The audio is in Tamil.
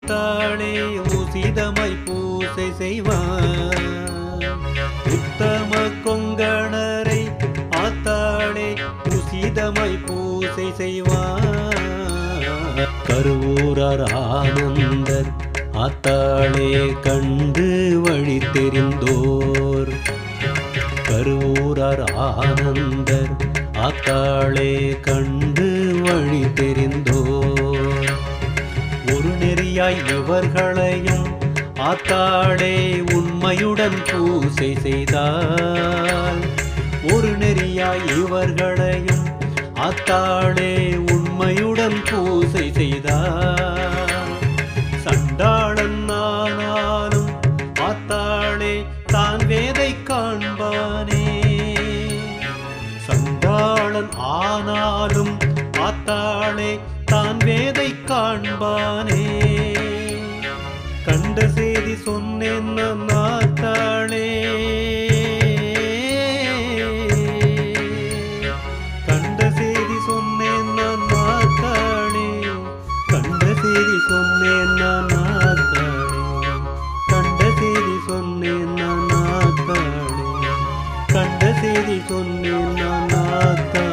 ஆத்தாளே உசிதமை பூசை செய்வார். உத்தம கொங்கணரை ஆத்தாளே உசிதமை பூசை செய்வார். கருவூரார் ஆனந்தர் ஆத்தாளே கண்டு வழி தெரிந்தோர். கருவூரார் ஆனந்தர் ஆத்தாளே கண்டு வழி தெரிந்தோர். ஒரு நெறியாய் இவர்களையும் ஆத்தாளே உண்மையுடன் பூசை செய்தால். ஒரு நெறியாய் இவர்களையும் ஆத்தாளே உண்மையுடன் பூசை செய்தால். சண்டாளன் ஆனாலும் ஆத்தாளே தான் வேதை காண்பானே. சண்டாளன் ஆனாலும் ஆத்தாளே தான் வேதை காண்பானே. கண்ட செய்தி சொன்னேன் நான் ஆத்தாளே. கண்ட செய்தி சொன்னேன் நான் ஆத்தாளே. கண்ட செய்தி சொன்னேன் நான் ஆத்தாளே. கண்ட செய்தி சொன்னேன் நான் ஆத்தாளே. கண்ட செய்தி சொன்னேன் நான் ஆத்தாளே.